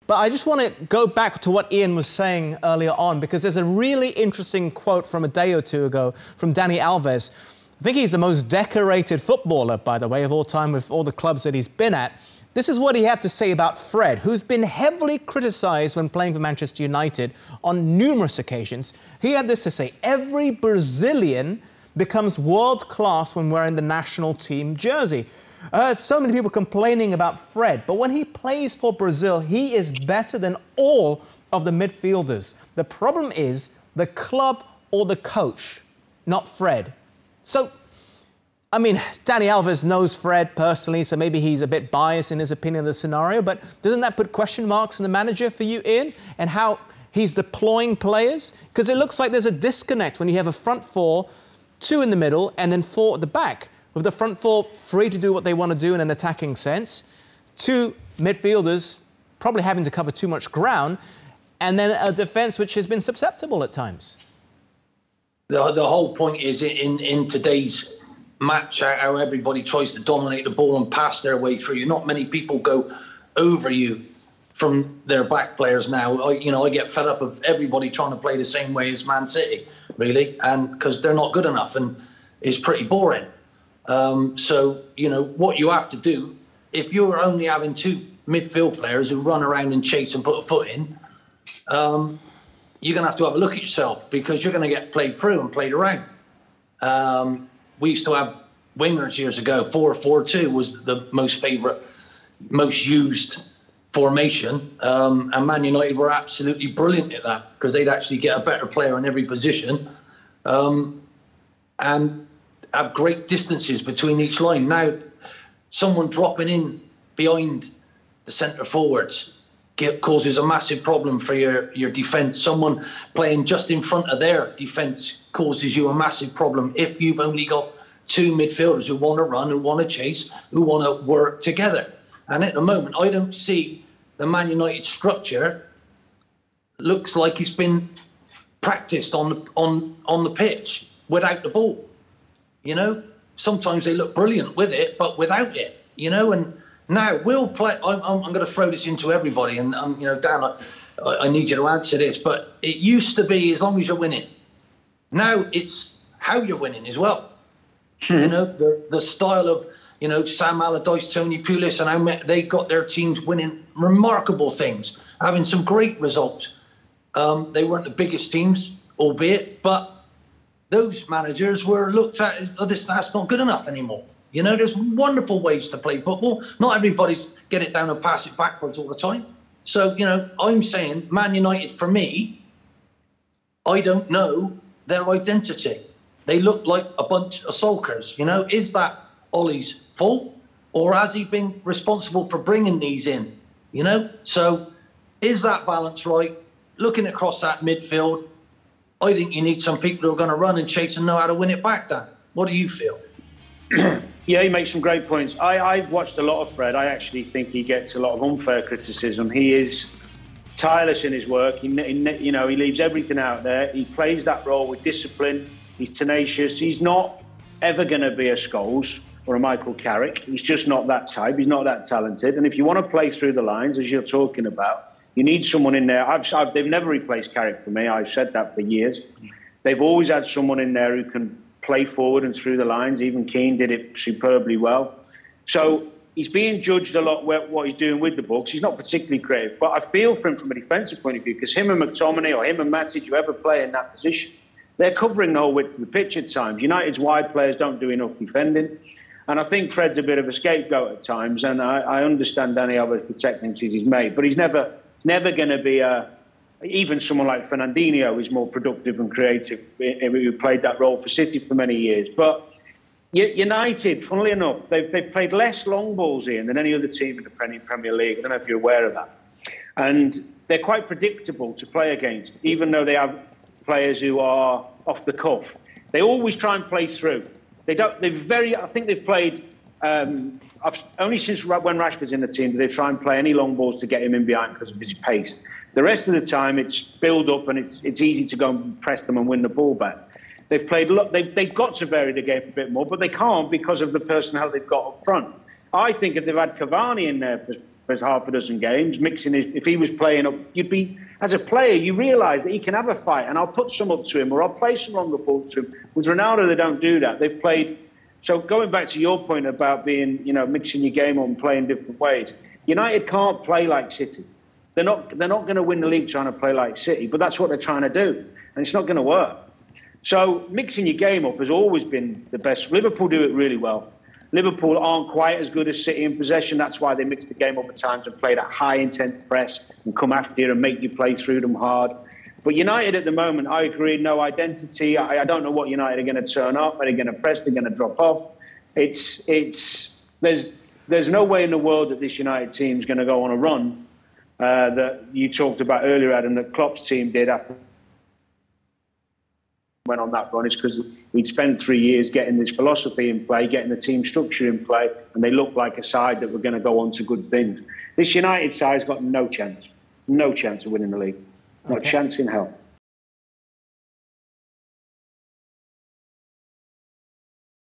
But I just want to go back to what Ian was saying earlier on, because there's a really interesting quote from a day or two ago from Dani Alves. I think he's the most decorated footballer, by the way, of all time with all the clubs that he's been at. This is what he had to say about Fred, who's been heavily criticised when playing for Manchester United on numerous occasions. He had this to say: every Brazilian becomes world-class when wearing the national team jersey. So many people complaining about Fred, but when he plays for Brazil, he is better than all of the midfielders. The problem is the club or the coach, not Fred. So, I mean, Dani Alves knows Fred personally, so maybe he's a bit biased in his opinion of the scenario, but doesn't that put question marks on the manager for you, Ian, and how he's deploying players? Because it looks like there's a disconnect when you have a front four, 2 in the middle, and then 4 at the back. With the front four free to do what they want to do in an attacking sense, 2 midfielders probably having to cover too much ground, and then a defence which has been susceptible at times. The whole point is in today's match, how everybody tries to dominate the ball and pass their way through you. Not many people go over you from their back players now. I get fed up of everybody trying to play the same way as Man City, really, and because they're not good enough, and it's pretty boring. So, what you have to do, if you're only having 2 midfield players who run around and chase and put a foot in, you're going to have a look at yourself, because you're going to get played through and played around. We used to have wingers years ago. 4-4-2 was the most used formation. And Man United were absolutely brilliant at that, because they'd actually get a better player in every position. And have great distances between each line. Now, someone dropping in behind the centre forwards causes a massive problem for your defence. Someone playing just in front of their defence causes you a massive problem if you've only got 2 midfielders who want to run, who want to chase, who want to work together. And at the moment, I don't see the Man United structure looks like it's been practised on the pitch without the ball. Sometimes they look brilliant with it, but without it, and now we'll play. I'm going to throw this into everybody, and Dan, I need you to answer this, but it used to be as long as you're winning. Now it's how you're winning as well. The style of, Sam Allardyce, Tony Pulis, and how they got their teams winning remarkable things, having some great results. They weren't the biggest teams, albeit, but those managers were looked at as, that's not good enough anymore. There's wonderful ways to play football. Not everybody's get it down and pass it backwards all the time. So, I'm saying Man United, for me, I don't know their identity. They look like a bunch of sulkers. Is that Ollie's fault, or has he been responsible for bringing these in? So is that balance right? Looking across that midfield, I think you need some people who are going to run and chase and know how to win it back, Dan. What do you feel? Yeah, he makes some great points. I've watched a lot of Fred. I actually think he gets a lot of unfair criticism. He is tireless in his work. He leaves everything out there. He plays that role with discipline. He's tenacious. He's not ever going to be a Scholes or a Michael Carrick. He's just not that type. He's not that talented. And if you want to play through the lines, as you're talking about, you need someone in there. They've never replaced Carrick for me. I've said that for years. They've always had someone in there who can play forward and through the lines. Even Keane did it superbly well. So he's being judged a lot what he's doing with the books. He's not particularly creative. But I feel for him from a defensive point of view, because him and McTominay or him and Matic, whoever play in that position, they're covering the whole width of the pitch at times. United's wide players don't do enough defending. And I think Fred's a bit of a scapegoat at times. And I understand Dani Alves protecting his mate. But he's never going to be even someone like Fernandinho is more productive and creative, who played that role for City for many years. But United, funnily enough, they've played less long balls, Ian, than any other team in the Premier League. I don't know if you're aware of that. And they're quite predictable to play against, even though they have players who are off the cuff. They always try and play through. I think they've played, only since when Rashford's in the team, do they try and play any long balls to get him in behind because of his pace. The rest of the time, it's build up and it's easy to go and press them and win the ball back. They've got to vary the game a bit more, but they can't because of the personnel they've got up front. I think if they've had Cavani in there for half a dozen games, mixing his, if he was playing up, you'd be, as a player, you realise that he can have a fight, and I'll put some up to him, or I'll play some longer balls to him. With Ronaldo, they don't do that. They've played. So going back to your point about being, mixing your game up and playing different ways, United can't play like City. They're not going to win the league trying to play like City, but that's what they're trying to do, and it's not going to work. So mixing your game up has always been the best. Liverpool do it really well. Liverpool aren't quite as good as City in possession. That's why they mix the game up at times and play that high-intent press and come after you and make you play through them hard. But United at the moment, I agree, no identity. I don't know what United are going to turn up. Are they going to press? They're going to drop off. There's no way in the world that this United team is going to go on a run that you talked about earlier, Adam, that Klopp's team did after went on that run. It's because we'd spent 3 years getting this philosophy in play, getting the team structure in play, and they looked like a side that were going to go on to good things. This United side's got no chance of winning the league. No chance in hell.